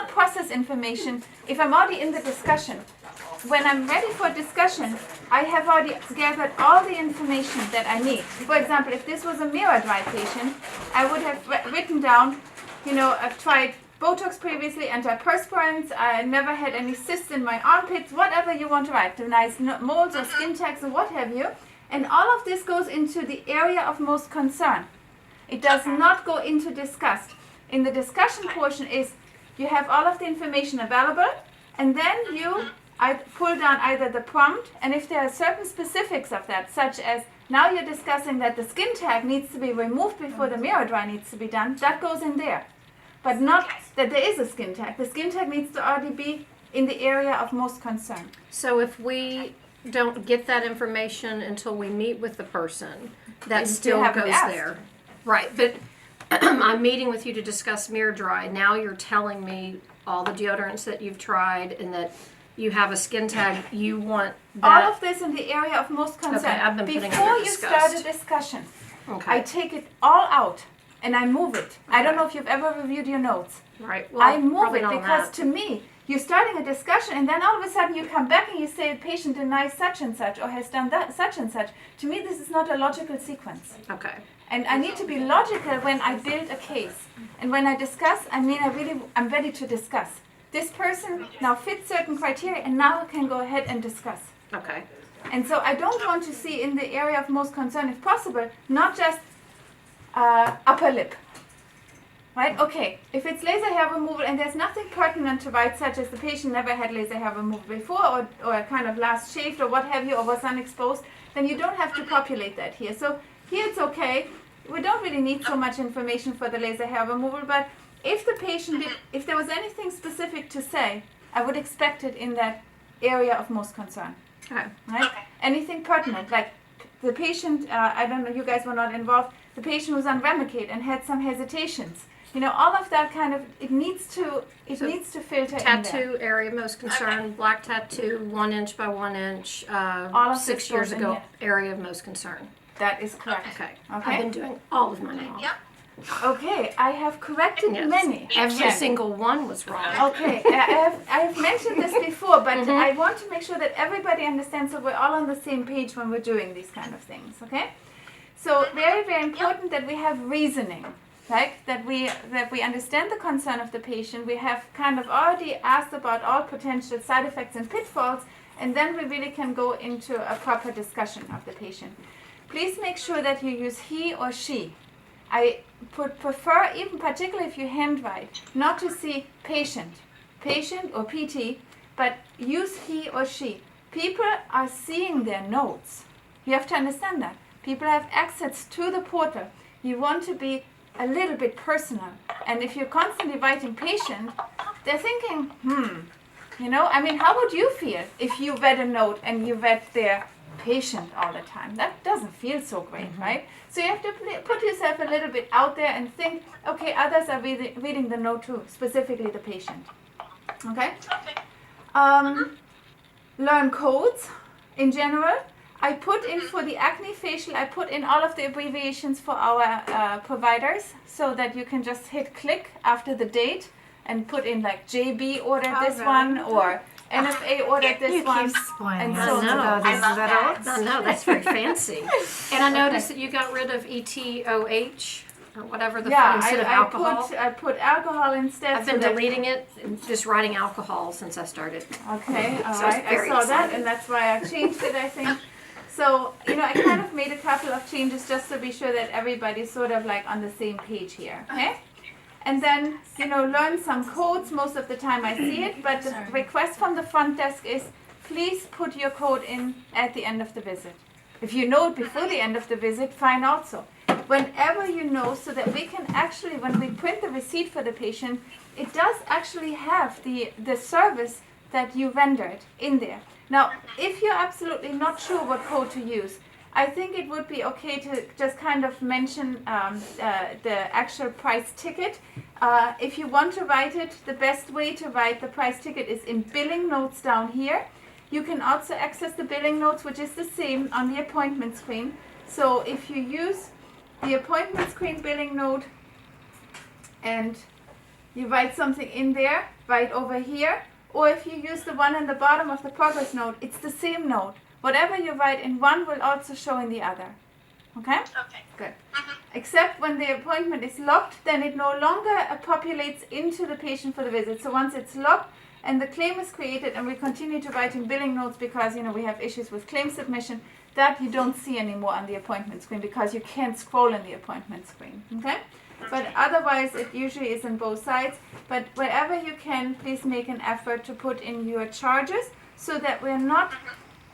process information if I'm already in the discussion. When I'm ready for discussion, I have already gathered all the information that I need. For example, if this was a mirror dry patient, I would have written down, I've tried Botox previously, antiperspirants, I never had any cysts in my armpits, whatever you want to write, nice moles or skin tags or what have you. And all of this goes into the area of most concern. It does not go into discussed. In the discussion portion is you have all of the information available, and then I pull down either the prompt, and if there are certain specifics of that, such as now you're discussing that the skin tag needs to be removed before the mirror dry needs to be done, that goes in there. But not that there is a skin tag. The skin tag needs to already be in the area of most concern. So if we don't get that information until we meet with the person, that still goes there. Right, but I'm meeting with you to discuss mirror dry. Now you're telling me all the deodorants that you've tried and that you have a skin tag. You want that. All of this in the area of most concern. Okay, I've been putting Before under you start a discussion, Okay. I take it all out and I move it. I don't know if you've ever reviewed your notes. Right. Well, I move probably it not on because that. to me, you're starting a discussion and then all of a sudden you come back and you say the patient denies such and such or has done that such and such. To me, this is not a logical sequence. Okay. And I need to be logical when I build a case. And when I discuss, I'm ready to discuss. This person now fits certain criteria and now I can go ahead and discuss. Okay. And so I don't want to see in the area of most concern, if possible, not just upper lip. Right? Okay, if it's laser hair removal and there's nothing pertinent to write, such as the patient never had laser hair removal before or kind of last shaved or what have you, or was unexposed, then you don't have to populate that here. So here it's okay. We don't really need so much information for the laser hair removal, but if the patient if there was anything specific to say, I would expect it in that area of most concern. Okay. Right? Anything pertinent, like the patient, I don't know, you guys were not involved, the patient was on Remicade and had some hesitations. All of that kind of, it needs to filter in there. Tattoo area of most concern, black tattoo, 1 inch by 1 inch, All of 6 this years goes in ago, here. area of most concern. That is correct. Okay. Okay. I've been doing all of mine wrong. Okay, I have corrected Yes. many. Every Yes. single one was wrong. Okay, I have mentioned this before, but I want to make sure that everybody understands that we're all on the same page when we're doing these kind of things, okay? So very, very important that we have reasoning, right? That we understand the concern of the patient. We have kind of already asked about all potential side effects and pitfalls, and then we really can go into a proper discussion of the patient. Please make sure that you use he or she. I prefer, even particularly if you handwrite, not to see patient or PT, but use he or she. People are seeing their notes. You have to understand that. People have access to the portal. You want to be a little bit personal. And if you're constantly writing patient, they're thinking, how would you feel if you read a note and you read their patient all the time? That doesn't feel so great, right? So you have to put yourself a little bit out there and think, okay, others are reading the note too, specifically the patient. Okay? Learn codes in general. I put in for the acne facial, I put in all of the abbreviations for our providers so that you can just hit click after the date and put in like JB ordered this one or NFA ordered this one. Explaining And so us about I these love that. little- I know, that's very fancy. And I noticed that you got rid of ETOH or whatever instead of alcohol. I put alcohol instead. I've been deleting it and just writing alcohol since I started. Okay, all So it's right. I very saw that, exciting. and that's why I changed it, I think. So, I kind of made a couple of changes just to be sure that everybody's sort of like on the same page here, okay? And then, learn some codes. Most of the time I see it, but the request from the front desk is, please put your code in at the end of the visit. If you know it before the end of the visit, fine also. Whenever you know, so that we can actually, when we print the receipt for the patient, it does actually have the service that you rendered in there. Now, if you're absolutely not sure what code to use, I think it would be okay to just kind of mention the actual price ticket. If you want to write it, the best way to write the price ticket is in billing notes down here. You can also access the billing notes, which is the same on the appointment screen. So if you use the appointment screen billing note and you write something in there, write over here, or if you use the one in the bottom of the progress note, it's the same note. Whatever you write in one will also show in the other. Okay? Okay. Good. Mhm. Except when the appointment is locked, then it no longer populates into the patient for the visit. So once it's locked and the claim is created and we continue to write in billing notes because, we have issues with claim submission, that you don't see anymore on the appointment screen because you can't scroll in the appointment screen. Okay? But otherwise, it usually is on both sides. But wherever you can, please make an effort to put in your charges so that we're not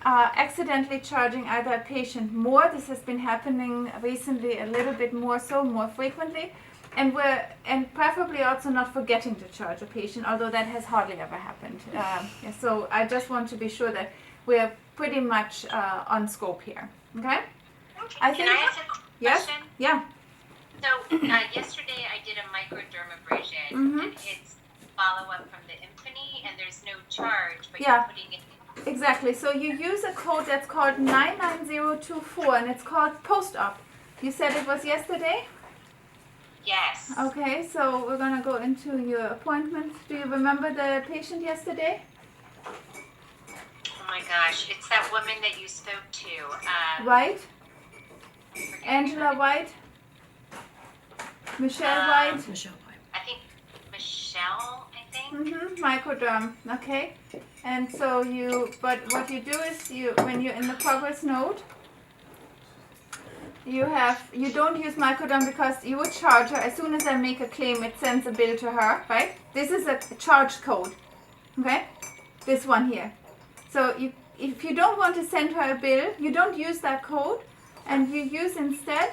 accidentally charging either a patient more. This has been happening recently a little bit more frequently, and preferably also not forgetting to charge a patient, although that has hardly ever happened. So I just want to be sure that we're pretty much on scope here. Okay? I Can think. I ask a Yes? question? Yeah. So yesterday I did a microdermabrasion, Mhm. and it's follow-up from the Infinity, and there's no charge, but Yeah. you're putting it. Exactly. So you use a code that's called 99024, and it's called post-op. You said it was yesterday? Yes. Okay, so we're going to go into your appointment. Do you remember the patient yesterday? Oh my gosh, it's that woman that you spoke to. White? forget Angela her- White? Michelle Um, White? Michelle White. I think Michelle, I think. Mm-hmm, microderm, okay. And so what you do is when you're in the progress note, you don't use microderm because you would charge her. As soon as I make a claim, it sends a bill to her, right? This is a charge code, okay? This one here. So if you don't want to send her a bill, you don't use that code, and you use instead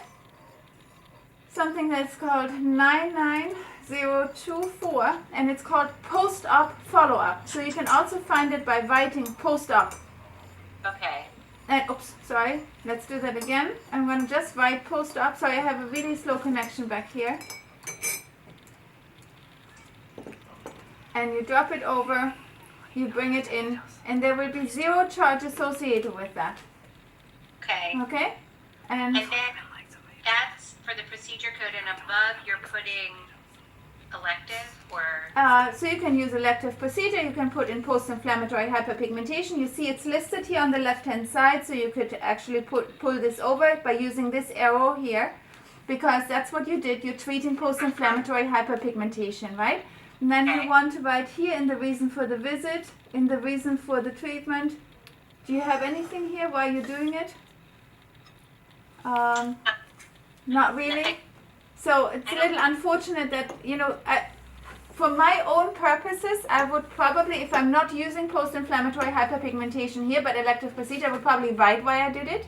something that's called 99024, and it's called post-op follow-up. So you can also find it by writing post-op. Okay. And oops, sorry. Let's do that again. I'm going to just write post-op. Sorry, I have a really slow connection back here. And you drop it over, you bring it in, and there will be zero charge associated with that. Okay. Okay? And then that's for the procedure code, and above you're putting elective or. So you can use elective procedure. You can put in post-inflammatory hyperpigmentation. You see it's listed here on the left-hand side, so you could actually pull this over by using this arrow here, because that's what you did. You're treating post-inflammatory hyperpigmentation, right? And then you want to write here in the reason for the visit, in the reason for the treatment. Do you have anything here while you're doing it? Not really. So it's a little unfortunate that, for my own purposes, I would probably, if I'm not using post-inflammatory hyperpigmentation here, but elective procedure, I would probably write why I did it.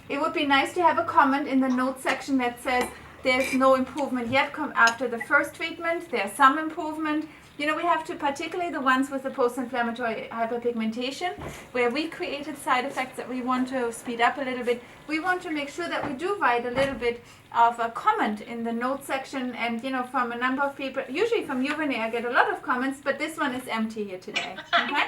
It would be nice to have a comment in the notes section that says there's no improvement yet after the first treatment. There's some improvement. We have to, particularly the ones with the post-inflammatory hyperpigmentation, where we created side effects that we want to speed up a little bit. We want to make sure that we do write a little bit of a comment in the notes section, and from a number of people, usually from you, Renee, I get a lot of comments, but this one is empty here today. I Okay? know.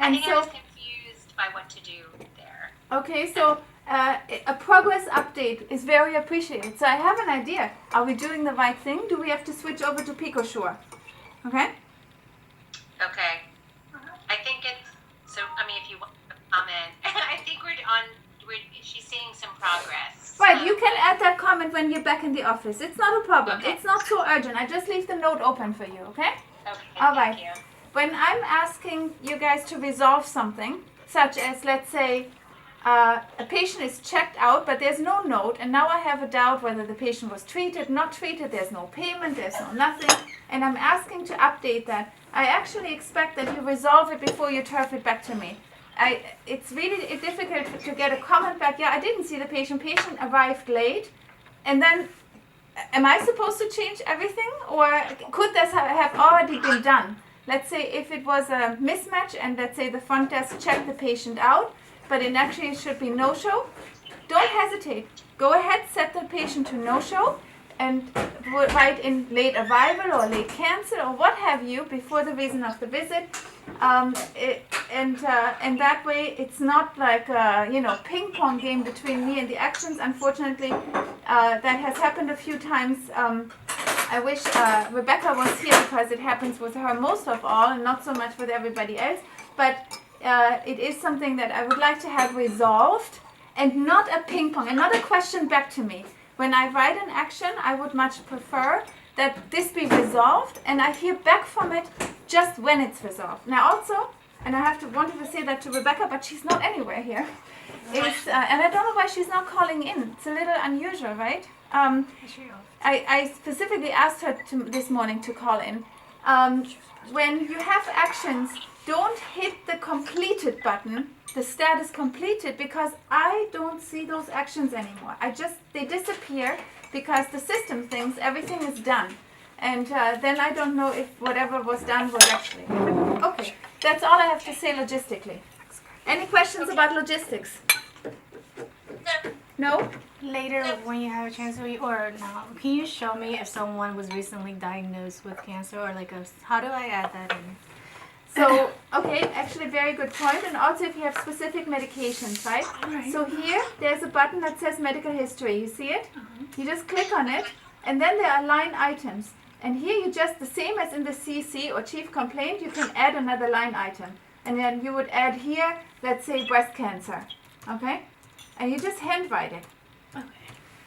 I And think I so- was confused by what to do there. Okay, so a progress update is very appreciated. So I have an idea. Are we doing the right thing? Do we have to switch over to PicoSure? Okay? Okay. I think it's so. I mean, if you want to comment, I think she's seeing some progress. Right, you can add that comment when you're back in the office. It's not a problem. Okay. It's not so urgent. I just leave the note open for you, okay? Okay. All thank right. you. When I'm asking you guys to resolve something, such as, let's say, a patient is checked out, but there's no note, and now I have a doubt whether the patient was treated, not treated, there's no payment, there's no nothing, and I'm asking to update that, I actually expect that you resolve it before you turf it back to me. It's really difficult to get a comment back, yeah, I didn't see the patient arrived late, and then am I supposed to change everything, or could this have already been done? Let's say if it was a mismatch, and let's say the front desk checked the patient out, but it actually should be no-show, don't hesitate. Go ahead, set the patient to no-show, and write in late arrival or late cancel or what have you before the reason of the visit. And that way it's not like a ping pong game between me and the actions. Unfortunately, that has happened a few times I wish Rebecca was here because it happens with her most of all and not so much with everybody else. But it is something that I would like to have resolved and not a ping pong and not a question back to me. When I write an action, I would much prefer that this be resolved and I hear back from it just when it's resolved. Now also, and I wanted to say that to Rebecca, but she's not anywhere here. And I don't know why she's not calling in. It's a little unusual, right? I specifically asked her this morning to call in. When you have actions, don't hit the completed button, the status completed, because I don't see those actions anymore. They disappear because the system thinks everything is done. And then I don't know if whatever was done was actually. Okay, that's all I have to say logistically. Any questions about logistics? No? Later, when you have a chance, or now, can you show me if someone was recently diagnosed with cancer, or how do I add that in? So, okay, actually very good point. And also if you have specific medications, right? Right. So here, there's a button that says medical history. You see it? You just click on it, and then there are line items. And here you just, the same as in the CC or chief complaint, you can add another line item. And then you would add here, let's say breast cancer. Okay? And you just handwrite it. Okay.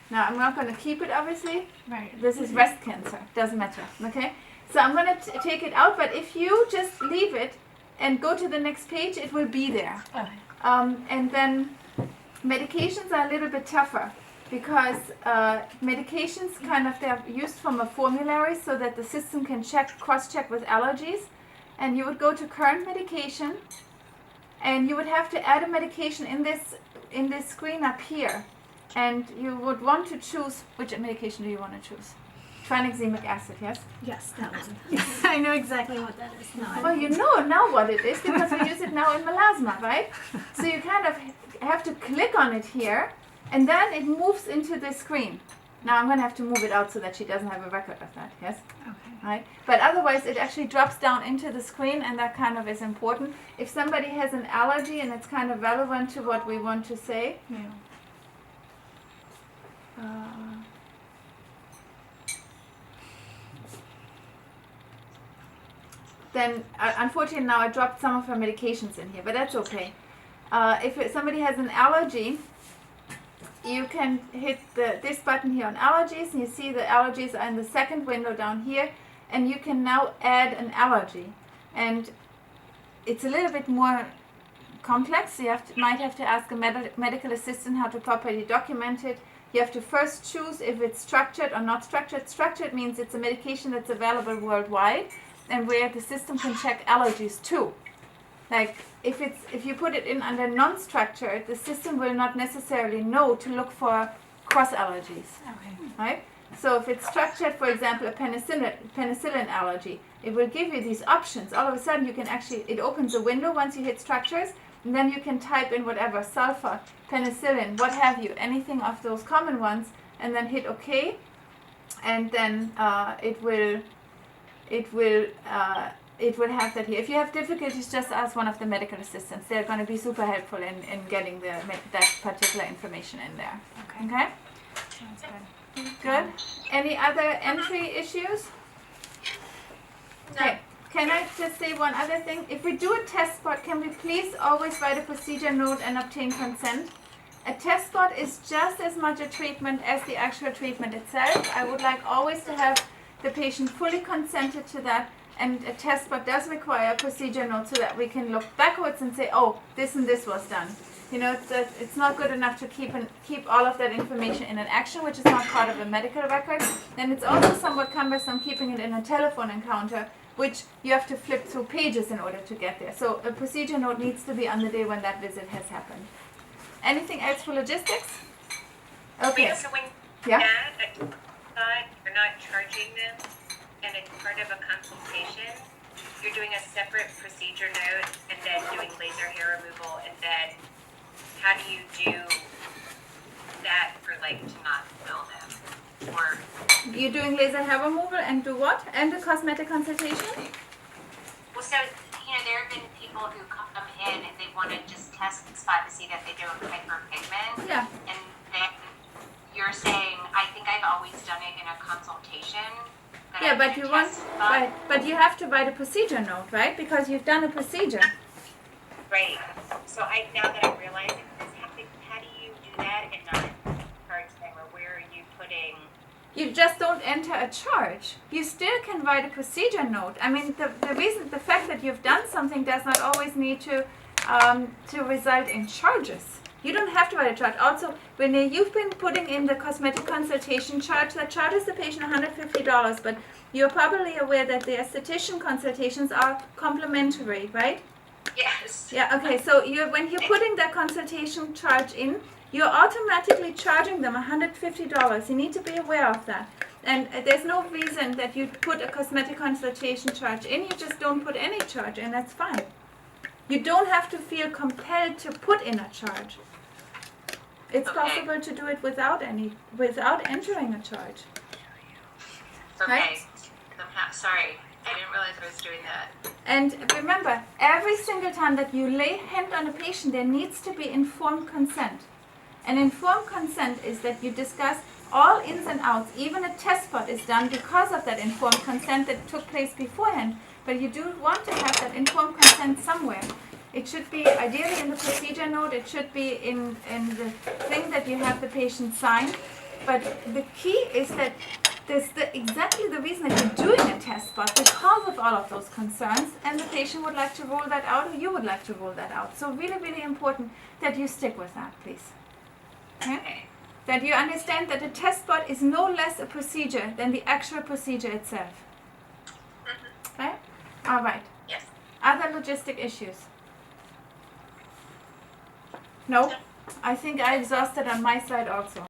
Now, I'm not going to keep it, obviously. Right. This is breast cancer. Doesn't matter. Okay? So I'm going to take it out, but if you just leave it and go to the next page, it will be there. Okay. And then medications are a little bit tougher because medications they're used from a formulary so that the system can cross-check with allergies. And you would go to current medication, and you would have to add a medication in this screen up here. And you would want to choose, which medication do you want to choose? Tranexamic acid, yes? Yes, that one. I know exactly what that is. No, Well, you know now what it is because we use it now in melasma, right? So you have to click on it here, and then it moves into the screen. Now I'm going to have to move it out so that she doesn't have a record of that, yes? Okay. Right? But otherwise it actually drops down into the screen, and that is important. If somebody has an allergy and it's relevant to what we want to say, Yeah. then unfortunately now I dropped some of her medications in here, but that's okay. If somebody has an allergy, you can hit this button here on allergies, and you see the allergies are in the second window down here, and you can now add an allergy. And it's a little bit more complex. You might have to ask a medical assistant how to properly document it. You have to first choose if it's structured or not structured. Structured means it's a medication that's available worldwide and where the system can check allergies too. Like if you put it in under non-structured, the system will not necessarily know to look for cross allergies, Okay. right? So if it's structured, for example, a penicillin allergy, it will give you these options. All of a sudden you can it opens a window once you hit structures, and then you can type in whatever, sulfur, penicillin, what have you, anything of those common ones, and then hit OK, and then it will have that here. If you have difficulties, just ask one of the medical assistants. They're going to be super helpful in getting that particular information in there. Okay? Sounds good. Good. Any other entry issues? Okay. Can I just say one other thing? If we do a test spot, can we please always write a procedure note and obtain consent? A test spot is just as much a treatment as the actual treatment itself. I would like always to have the patient fully consented to that, and a test spot does require a procedure note so that we can look backwards and say, oh, this and this was done. You know, it's not good enough to keep all of that information in an action, which is not part of a medical record. And it's also somewhat cumbersome keeping it in a telephone encounter, which you have to flip through pages in order to get there. So a procedure note needs to be on the day when that visit has happened. Anything else for logistics? Okay. Wait, so when Yeah. you're not charging them, and it's part of a consultation, you're doing a separate procedure note and then doing laser hair removal, and then how do you do that for to not bill them? Or You're doing laser hair removal and do what? And a cosmetic consultation? well, so there have been people who come in and they want to just test the spot to see that they don't hyperpigment. Yeah. And then you're saying, I think I've always done it in a consultation. Yeah, but you want, Right. but you have to write a procedure note, right? Because you've done a procedure. Right. So now that I'm realizing this, how do you do that and not charge them, or where are you putting? You just don't enter a charge. You still can write a procedure note. I mean, the fact that you've done something does not always need to result in charges. You don't have to write a charge. Also, when you've been putting in the cosmetic consultation charge, that charges the patient $150, but you're probably aware that the esthetician consultations are complimentary, right? Yes. Yeah, okay, so when you're putting that consultation charge in, you're automatically charging them $150. You need to be aware of that. And there's no reason that you put a cosmetic consultation charge in, you just don't put any charge in, that's fine. You don't have to feel compelled to put in a charge. It's possible to do it without entering a charge. Okay. Right? Sorry, I didn't realize I was doing that. And remember, every single time that you lay hand on a patient, there needs to be informed consent. And informed consent is that you discuss all ins and outs. Even a test spot is done because of that informed consent that took place beforehand. But you do want to have that informed consent somewhere. It should be ideally in the procedure note. It should be in the thing that you have the patient sign. But the key is that there's exactly the reason that you're doing a test spot because of all of those concerns, and the patient would like to rule that out, or you would like to rule that out. So really, really important that you stick with that, please. Okay? That you understand that a test spot is no less a procedure than the actual procedure itself. Okay? All right. Yes. Other logistic issues? No? I think I exhausted on my side also.